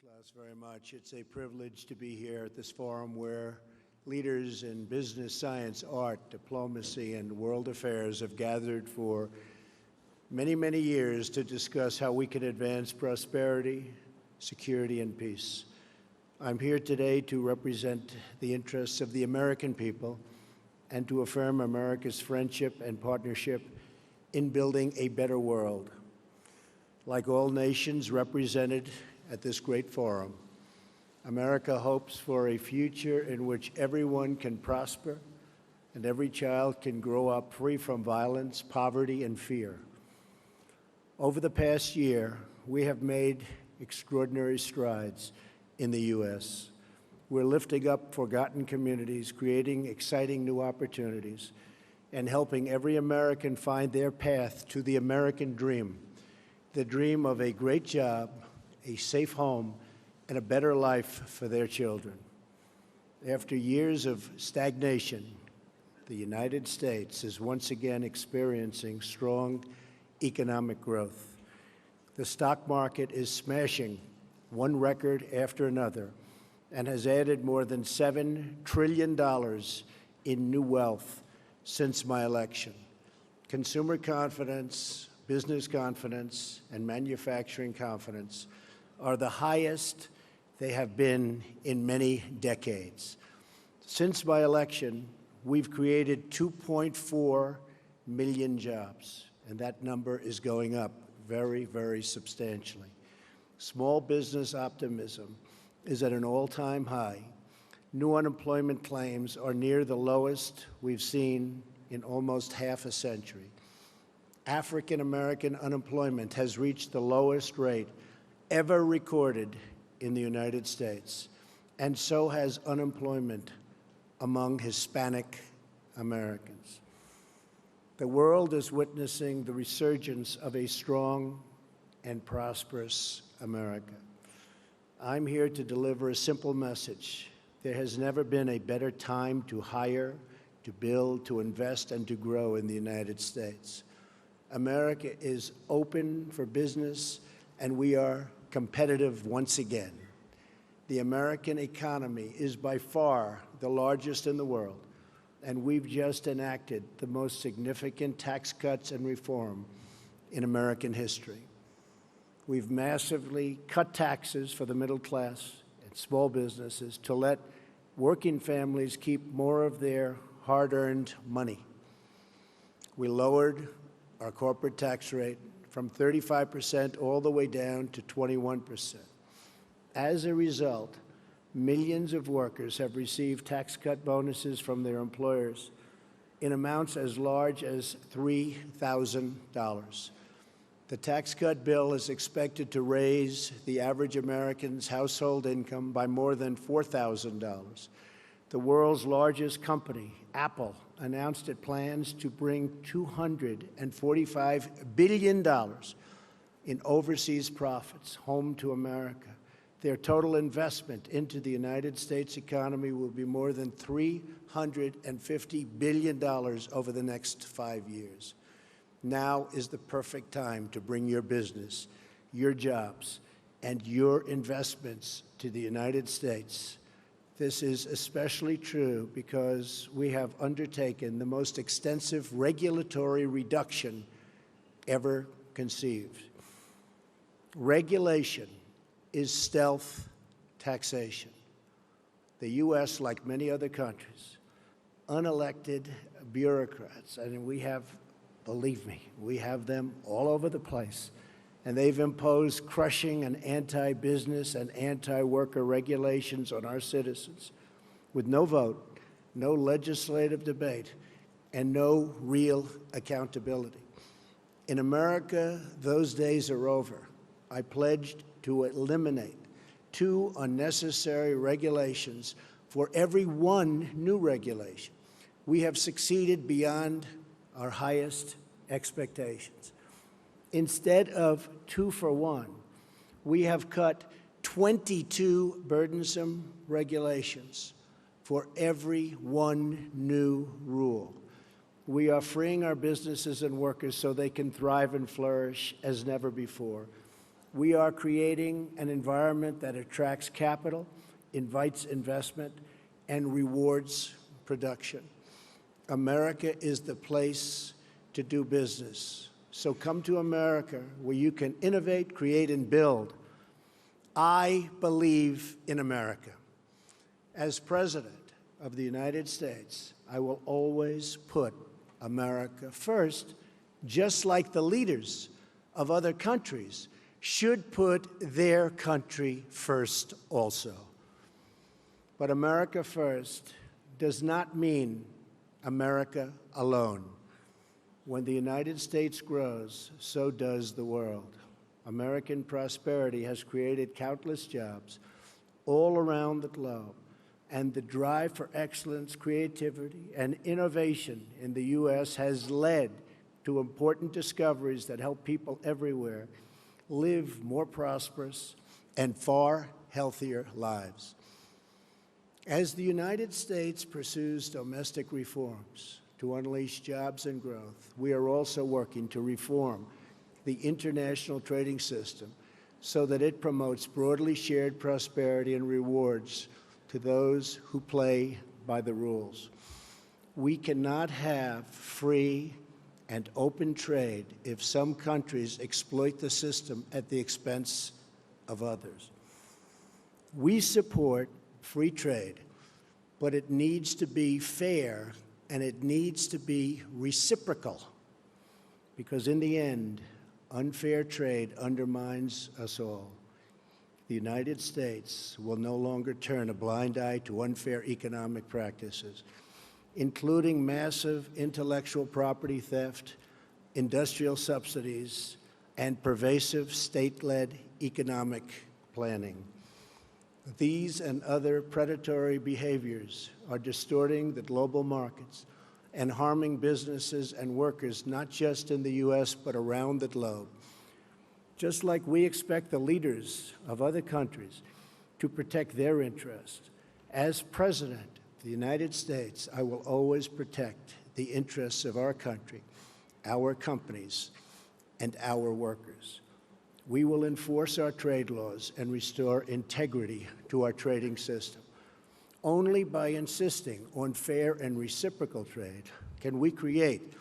Klaus, very much. It's a privilege to be here at this forum where leaders in business, science, art, diplomacy, and world affairs have gathered for many, many years to discuss how we can advance prosperity, security, and peace. I'm here today to represent the interests of the American people and to affirm America's friendship and partnership in building a better world. Like all nations represented at this great forum, America hopes for a future in which everyone can prosper and every child can grow up free from violence, poverty, and fear. Over the past year, we have made extraordinary strides in the U.S. We're lifting up forgotten communities, creating exciting new opportunities, and helping every American find their path to the American dream, the dream of a great job, a safe home, and a better life for their children. After years of stagnation, the United States is once again experiencing strong economic growth. The stock market is smashing one record after another and has added more than $7 trillion in new wealth since my election. Consumer confidence, business confidence, and manufacturing confidence are the highest they have been in many decades. Since my election, we've created 2.4 million jobs, and that number is going up very, very substantially. Small business optimism is at an all-time high. New unemployment claims are near the lowest we've seen in almost half a century. African-American unemployment has reached the lowest rate ever recorded in the United States, and so has unemployment among Hispanic Americans. The world is witnessing the resurgence of a strong and prosperous America. I'm here to deliver a simple message. There has never been a better time to hire, to build, to invest, and to grow in the United States. America is open for business, and we are competitive once again. The American economy is by far the largest in the world, and we've just enacted the most significant tax cuts and reform in American history. We've massively cut taxes for the middle class and small businesses to let working families keep more of their hard-earned money. We lowered our corporate tax rate from 35% all the way down to 21%. As a result, millions of workers have received tax cut bonuses from their employers in amounts as large as $3,000. The tax cut bill is expected to raise the average American's household income by more than $4,000. The world's largest company, Apple, announced it plans to bring $245 billion in overseas profits home to America. Their total investment into the United States economy will be more than $350 billion over the next 5 years. Now is the perfect time to bring your business, your jobs, and your investments to the United States. This is especially true because we have undertaken the most extensive regulatory reduction ever conceived. Regulation is stealth taxation. The U.S., like many other countries, unelected bureaucrats, and we have, believe me, we have them all over the place, and they've imposed crushing and anti-business and anti-worker regulations on our citizens with no vote, no legislative debate, and no real accountability. In America, those days are over. I pledged to eliminate 2 unnecessary regulations for every 1 new regulation. We have succeeded beyond our highest expectations. Instead of 2 for 1, we have cut 22 burdensome regulations for every 1 new rule. We are freeing our businesses and workers so they can thrive and flourish as never before. We are creating an environment that attracts capital, invites investment, and rewards production. America is the place to do business. So come to America, where you can innovate, create, and build. I believe in America. As President of the United States, I will always put America first, just like the leaders of other countries should put their country first also. But America first does not mean America alone. When the United States grows, so does the world. American prosperity has created countless jobs all around the globe, and the drive for excellence, creativity, and innovation in the U.S. has led to important discoveries that help people everywhere live more prosperous and far healthier lives. As the United States pursues domestic reforms to unleash jobs and growth, we are also working to reform the international trading system so that it promotes broadly shared prosperity and rewards to those who play by the rules. We cannot have free and open trade if some countries exploit the system at the expense of others. We support free trade, but it needs to be fair and it needs to be reciprocal, because in the end, unfair trade undermines us all. The United States will no longer turn a blind eye to unfair economic practices, including massive intellectual property theft, industrial subsidies, and pervasive state-led economic planning. These and other predatory behaviors are distorting the global markets and harming businesses and workers, not just in the U.S., but around the globe. Just like we expect the leaders of other countries to protect their interests, as President of the United States, I will always protect the interests of our country, our companies, and our workers. We will enforce our trade laws and restore integrity to our trading system. Only by insisting on fair and reciprocal trade can we create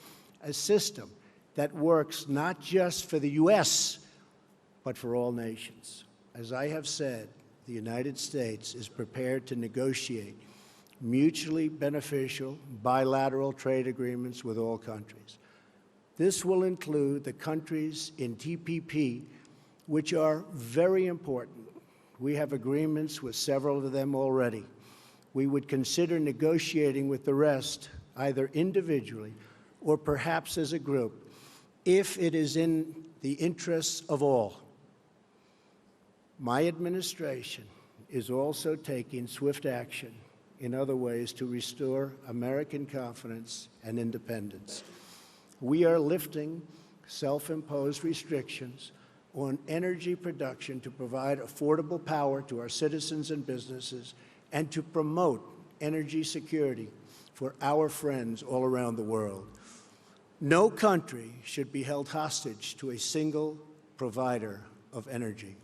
a system that works not just for the U.S., but for all nations. As I have said, the United States is prepared to negotiate mutually beneficial bilateral trade agreements with all countries. This will include the countries in TPP, which are very important. We have agreements with several of them already. We would consider negotiating with the rest, either individually or perhaps as a group, if it is in the interests of all. My administration is also taking swift action in other ways to restore American confidence and independence. We are lifting self-imposed restrictions on energy production to provide affordable power to our citizens and businesses and to promote energy security for our friends all around the world. No country should be held hostage to a single provider of energy.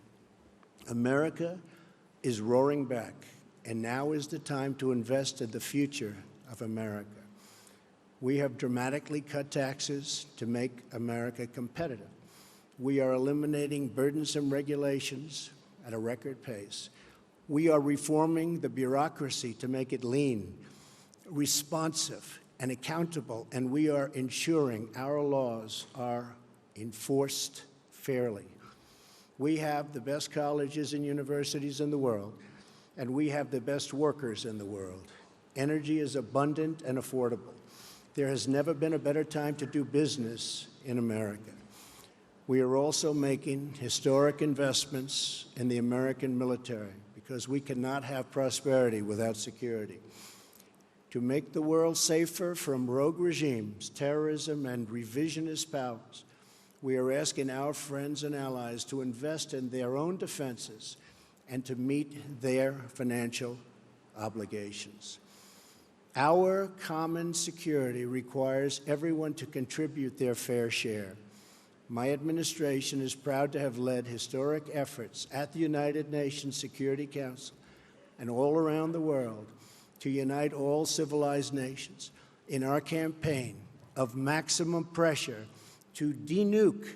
America is roaring back, and now is the time to invest in the future of America. We have dramatically cut taxes to make America competitive. We are eliminating burdensome regulations at a record pace. We are reforming the bureaucracy to make it lean, responsive, and accountable, and we are ensuring our laws are enforced fairly. We have the best colleges and universities in the world, and we have the best workers in the world. Energy is abundant and affordable. There has never been a better time to do business in America. We are also making historic investments in the American military because we cannot have prosperity without security. To make the world safer from rogue regimes, terrorism, and revisionist powers, we are asking our friends and allies to invest in their own defenses and to meet their financial obligations. Our common security requires everyone to contribute their fair share. My administration is proud to have led historic efforts at the United Nations Security Council and all around the world to unite all civilized nations in our campaign of maximum pressure to denuke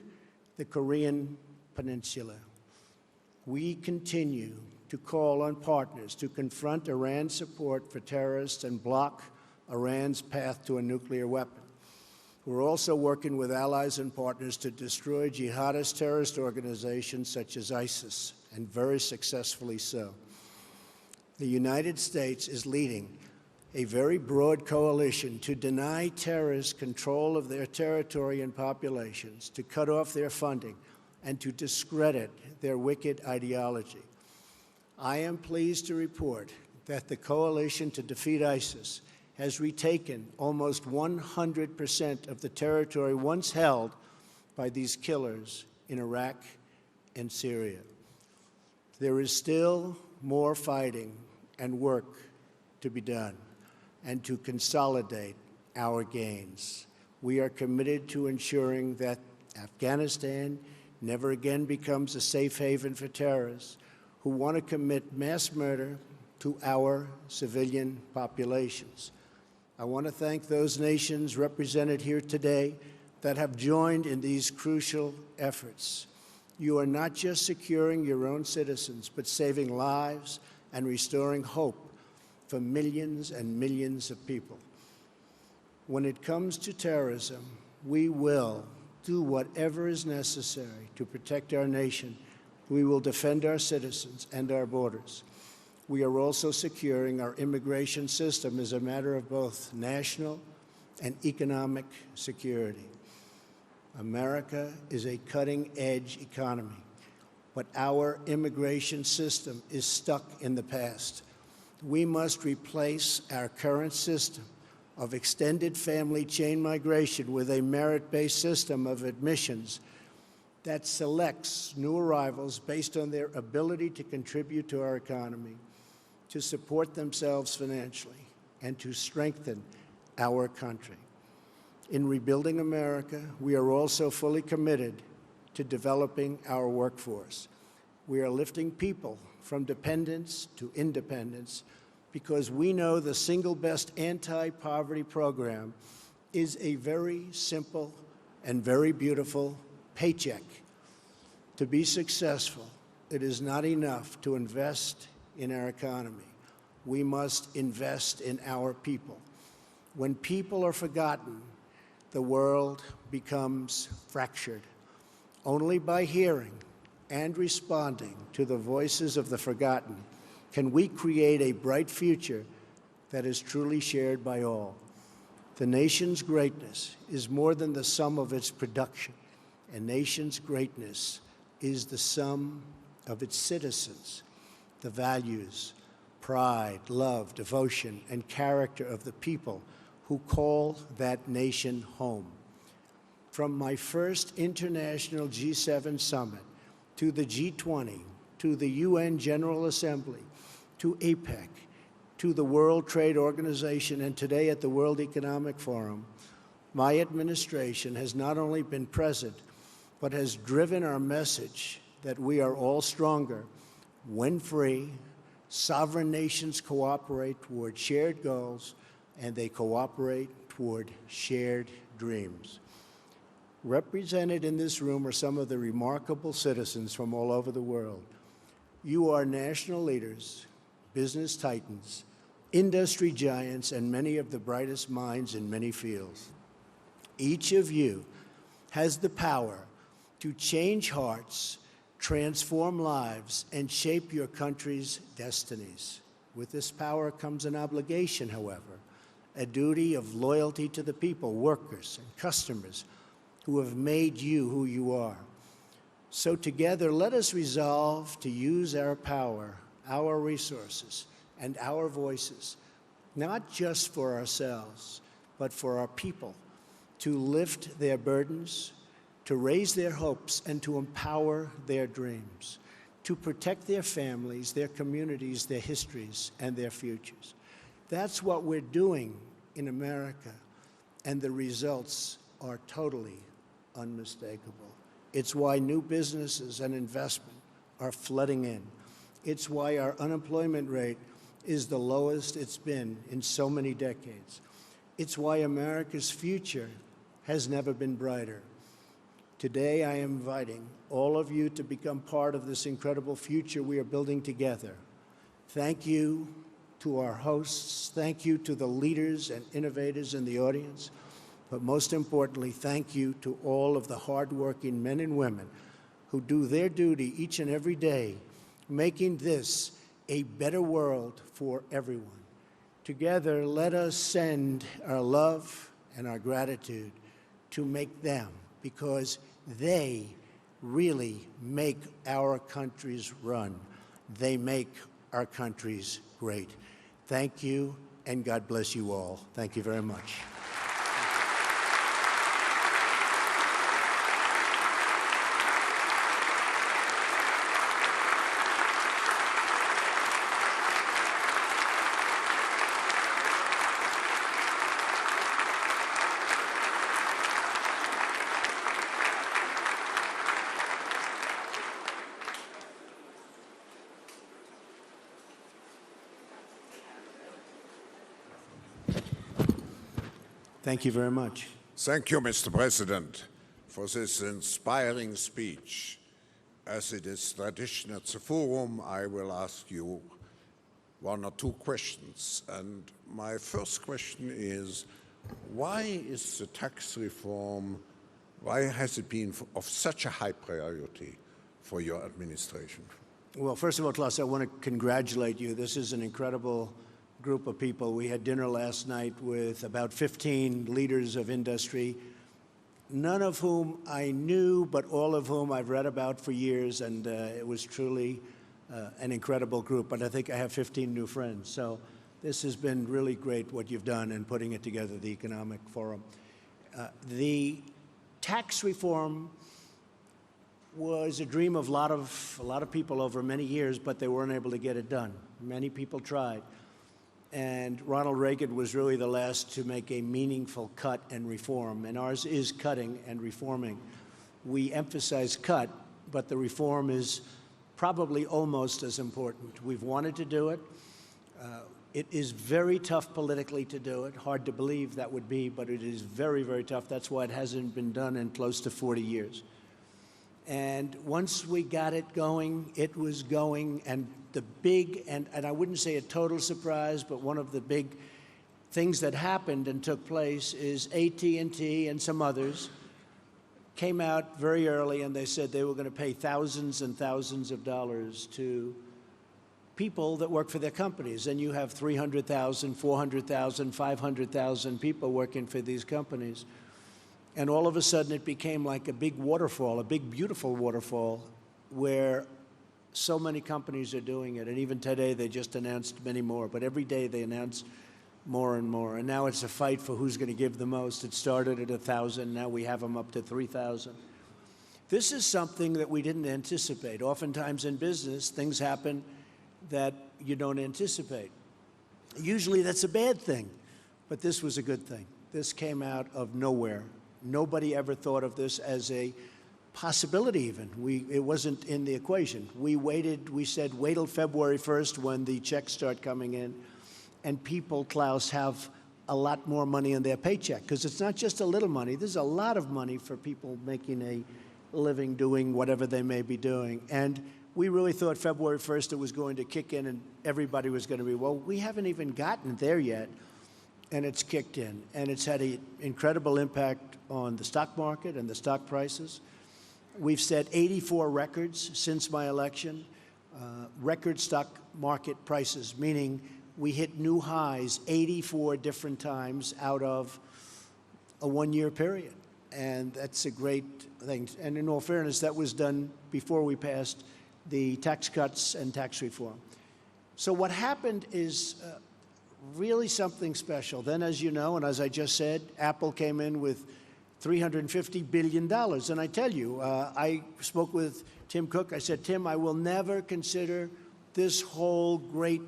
the Korean Peninsula. We continue to call on partners to confront Iran's support for terrorists and block Iran's path to a nuclear weapon. We're also working with allies and partners to destroy jihadist terrorist organizations such as ISIS, and very successfully so. The United States is leading a very broad coalition to deny terrorists control of their territory and populations, to cut off their funding, and to discredit their wicked ideology. I am pleased to report that the coalition to defeat ISIS has retaken almost 100% of the territory once held by these killers in Iraq and Syria. There is still more fighting and work to be done and to consolidate our gains. We are committed to ensuring that Afghanistan never again becomes a safe haven for terrorists who want to commit mass murder to our civilian populations. I want to thank those nations represented here today that have joined in these crucial efforts. You are not just securing your own citizens, but saving lives and restoring hope for millions and millions of people. When it comes to terrorism, we will do whatever is necessary to protect our nation. We will defend our citizens and our borders. We are also securing our immigration system as a matter of both national and economic security. America is a cutting-edge economy, but our immigration system is stuck in the past. We must replace our current system of extended family chain migration with a merit-based system of admissions that selects new arrivals based on their ability to contribute to our economy, to support themselves financially, and to strengthen our country. In rebuilding America, we are also fully committed to developing our workforce. We are lifting people from dependence to independence because we know the single best anti-poverty program is a very simple and very beautiful paycheck. To be successful, it is not enough to invest in our economy. We must invest in our people. When people are forgotten, the world becomes fractured. Only by hearing and responding to the voices of the forgotten can we create a bright future that is truly shared by all. The nation's greatness is more than the sum of its production. A nation's greatness is the sum of its citizens. The values, pride, love, devotion, and character of the people who call that nation home. From my first international G7 summit, to the G20, to the UN General Assembly, to APEC, to the World Trade Organization, and today at the World Economic Forum, my administration has not only been present, but has driven our message that we are all stronger when free, sovereign nations cooperate toward shared goals, and they cooperate toward shared dreams. Represented in this room are some of the remarkable citizens from all over the world. You are national leaders, business titans, industry giants, and many of the brightest minds in many fields. Each of you has the power to change hearts, transform lives, and shape your country's destinies. With this power comes an obligation, however, a duty of loyalty to the people, workers, and customers who have made you who you are. So together, let us resolve to use our power, our resources, and our voices, not just for ourselves, but for our people, to lift their burdens, to raise their hopes, and to empower their dreams, to protect their families, their communities, their histories, and their futures. That's what we're doing in America, and the results are totally unmistakable. It's why new businesses and investment are flooding in. It's why our unemployment rate is the lowest it's been in so many decades. It's why America's future has never been brighter. Today, I am inviting all of you to become part of this incredible future we are building together. Thank you to our hosts. Thank you to the leaders and innovators in the audience. But most importantly, thank you to all of the hardworking men and women who do their duty each and every day, making this a better world for everyone. Together, let us send our love and our gratitude to make them, because they really make our countries run. They make our countries great. Thank you, and God bless you all. Thank you very much. Thank you very much. Thank you, Mr. President, for this inspiring speech. As it is tradition at the forum, I will ask you one or two questions. And my first question is, why is the tax reform, why has it been of such a high priority for your administration? Well, first of all, Klaus, I want to congratulate you. This is an incredible group of people. We had dinner last night with about 15 leaders of industry, none of whom I knew, but all of whom I've read about for years, and it was truly an incredible group. But I think I have 15 new friends. So this has been really great what you've done in putting it together, the Economic Forum. The tax reform was a dream of a lot of people over many years, but they weren't able to get it done. Many people tried. And Ronald Reagan was really the last to make a meaningful cut and reform, and ours is cutting and reforming. We emphasize cut, but the reform is probably almost as important. We've wanted to do it. It is very tough politically to do it. Hard to believe that would be, but it is very, very tough. That's why it hasn't been done in close to 40 years. And once we got it going, it was going, and the big, and I wouldn't say a total surprise, but one of the big things that happened and took place is AT&T and some others came out very early and they said they were going to pay thousands and thousands of dollars to people that work for their companies. And you have 300,000, 400,000, 500,000 people working for these companies. And all of a sudden it became like a big waterfall, a big, beautiful waterfall, where so many companies are doing it. And even today they just announced many more. But every day they announce more and more. And now it's a fight for who's going to give the most. It started at 1,000. Now we have them up to 3,000. This is something that we didn't anticipate. Oftentimes in business, things happen that you don't anticipate. Usually that's a bad thing. But this was a good thing. This came out of nowhere. Nobody ever thought of this as a possibility even. It wasn't in the equation. We waited, we said, wait till February 1st when the checks start coming in, and people, Klaus, have a lot more money in their paycheck, because it's not just a little money. There's a lot of money for people making a living doing whatever they may be doing. And we really thought February 1st it was going to kick in and everybody was going to be, well, we haven't even gotten there yet. And it's kicked in, and it's had an incredible impact on the stock market and the stock prices. We've set 84 records since my election, record stock market prices, meaning we hit new highs 84 different times out of a one-year period. And that's a great thing. And in all fairness, that was done before we passed the tax cuts and tax reform. So what happened is really something special. Then, as you know, and as I just said, Apple came in with $350 billion. And I tell you, I spoke with Tim Cook. I said, Tim, I will never consider this whole great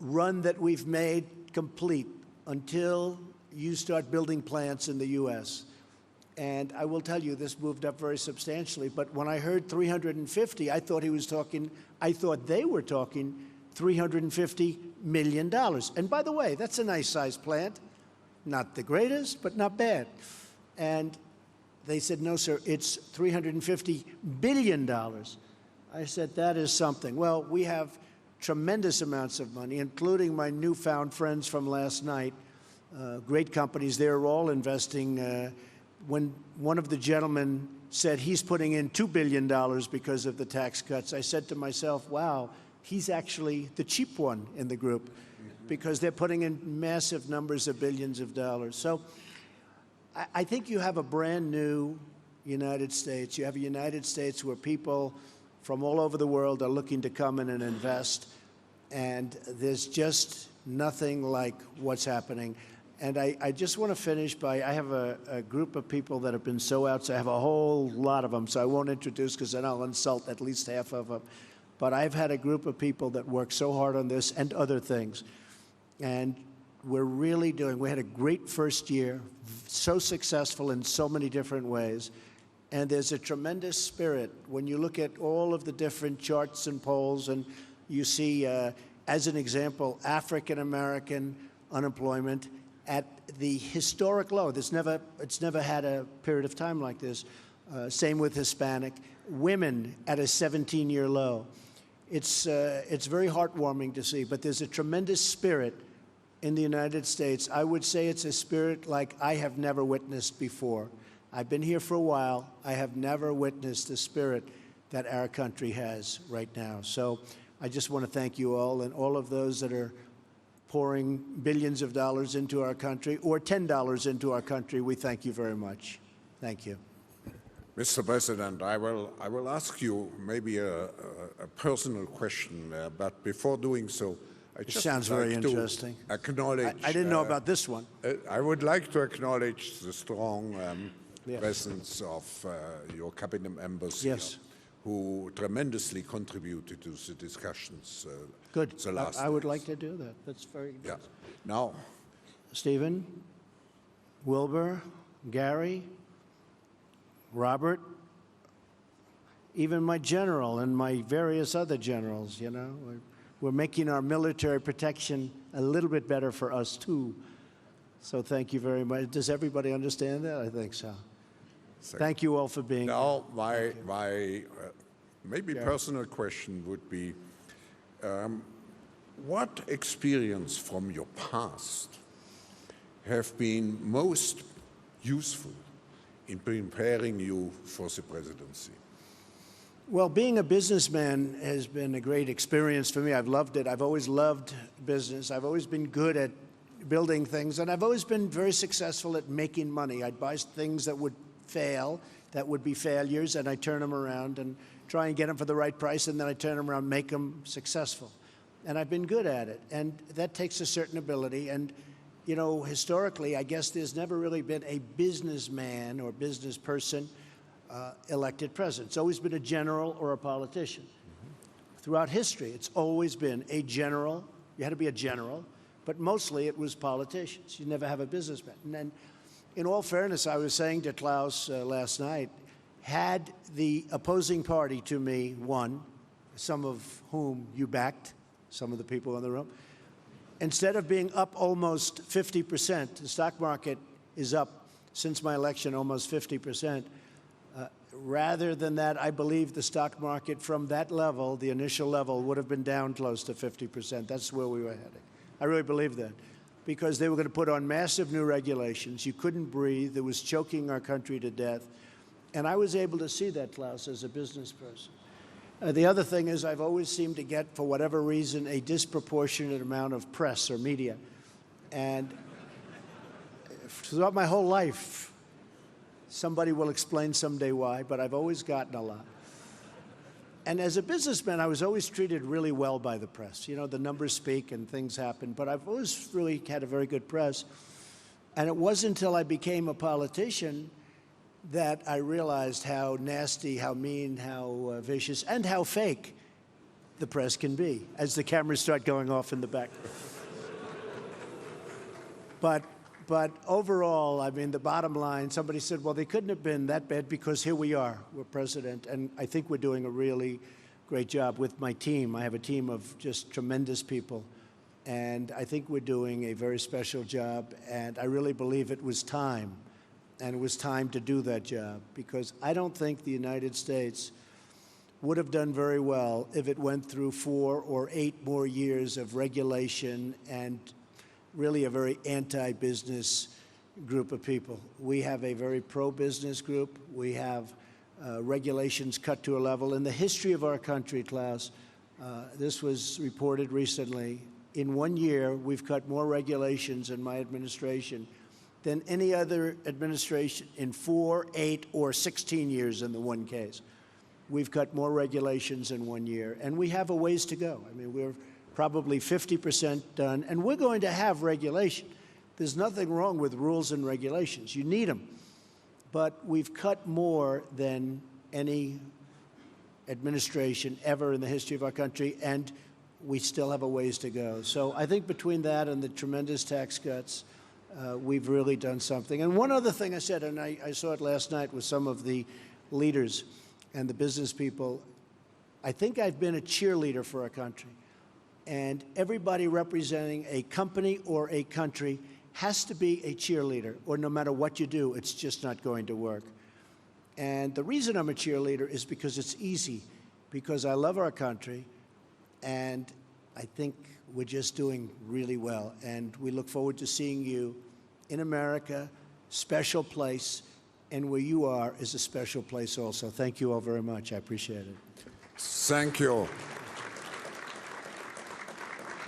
run that we've made complete until you start building plants in the U.S. And I will tell you, this moved up very substantially. But when I heard 350, I thought they were talking $350 million. And by the way, that's a nice-sized plant. Not the greatest, but not bad. And they said, no, sir, it's $350 billion. I said, that is something. Well, we have tremendous amounts of money, including my newfound friends from last night, great companies. They're all investing. When one of the gentlemen said he's putting in $2 billion because of the tax cuts, I said to myself, wow, he's actually the cheap one in the group because they're putting in massive numbers of billions of dollars. So I think you have a brand new United States. You have a United States where people from all over the world are looking to come in and invest, and there's just nothing like what's happening. And I just want to finish by, I have a group of people that have been so outside. I have a whole lot of them, so I won't introduce because then I'll insult at least half of them. But I've had a group of people that work so hard on this and other things. And we're really we had a great first year, so successful in so many different ways. And there's a tremendous spirit. When you look at all of the different charts and polls, and you see, as an example, African-American unemployment at the historic low. It's never had a period of time like this. Same with Hispanic. Women at a 17-year low. It's very heartwarming to see, but there's a tremendous spirit in the United States. I would say it's a spirit like I have never witnessed before. I've been here for a while. I have never witnessed the spirit that our country has right now. So I just want to thank you all and all of those that are pouring billions of dollars into our country, or $10 into our country. We thank you very much. Thank you. Mr. President, I will ask you maybe a personal question, but before doing so, I just sounds very interesting. Acknowledge. I didn't know about this one. I would like to acknowledge the strong presence of your cabinet members here, who tremendously contributed to the discussions. Good. The last I would days. like to do that. That's very good. Yeah. Now, Stephen, Wilbur, Gary, Robert, even my general and my various other generals, you know, we're making our military protection a little bit better for us too. So thank you very much. Does everybody understand that? I think so. Thank you all for being here. Now, my maybe personal question would be, what experience from your past have been most useful in preparing you for the presidency? Well, being a businessman has been a great experience for me. I've loved it. I've always loved business. I've always been good at building things, and I've always been very successful at making money. I'd buy things that would fail, that would be failures, and I'd turn them around and try and get them for the right price, and then I'd turn them around, make them successful. And I've been good at it, and that takes a certain ability. And, you know, historically, I guess there's never really been a businessman or business person elected president. It's always been a general or a politician. Throughout history, it's always been a general. You had to be a general, but mostly it was politicians. You never have a businessman. And then, in all fairness, I was saying to Klaus last night, had the opposing party to me won, some of whom you backed, some of the people in the room, instead of being up almost 50%, the stock market is up since my election almost 50%. Rather than that, I believe the stock market from that level, the initial level, would have been down close to 50%. That's where we were heading. I really believe that, because they were going to put on massive new regulations. You couldn't breathe. It was choking our country to death. And I was able to see that, Klaus, as a business person. The other thing is I've always seemed to get, for whatever reason, a disproportionate amount of press or media. And throughout my whole life, somebody will explain someday why, but I've always gotten a lot. And as a businessman, I was always treated really well by the press. You know, the numbers speak and things happen, but I've always really had a very good press. And it wasn't until I became a politician that I realized how nasty, how mean, how vicious, and how fake the press can be as the cameras start going off in the back. But But overall, I mean, the bottom line, somebody said, well, they couldn't have been that bad because here we are, we're president, and I think we're doing a really great job with my team. I have a team of just tremendous people, and I think we're doing a very special job, and I really believe it was time, and it was time to do that job, because I don't think the United States would have done very well if it went through 4 or 8 more years of regulation and really a very anti-business group of people. We have a very pro-business group. We have regulations cut to a level. In the history of our country, Klaus, this was reported recently, in 1 year, we've cut more regulations in my administration than any other administration in 4, 8, or 16 years in the one case. We've cut more regulations in 1 year, and we have a ways to go. I mean, we're probably 50% done, and we're going to have regulation. There's nothing wrong with rules and regulations. You need them. But we've cut more than any administration ever in the history of our country, and we still have a ways to go. So I think between that and the tremendous tax cuts, we've really done something. And one other thing I said, and I saw it last night with some of the leaders and the business people, I think I've been a cheerleader for our country. And everybody representing a company or a country has to be a cheerleader, or no matter what you do, it's just not going to work. And the reason I'm a cheerleader is because it's easy, because I love our country, and I think we're just doing really well. And we look forward to seeing you in America, special place, and where you are is a special place also. Thank you all very much. I appreciate it. Thank you.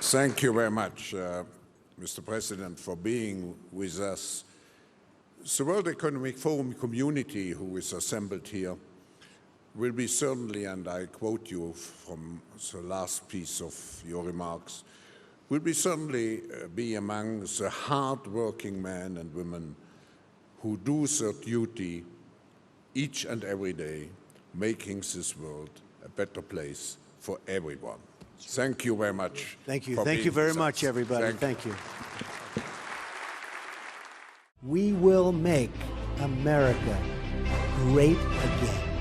Thank you very much, Mr. President, for being with us. The World Economic Forum community who is assembled here will be certainly, and I quote you from the last piece of your remarks, will be certainly be among the hard-working men and women who do their duty each and every day, making this world a better place for everyone. Thank you very much. Thank you. Thank you very much, everybody. Thank you. We will make America great again.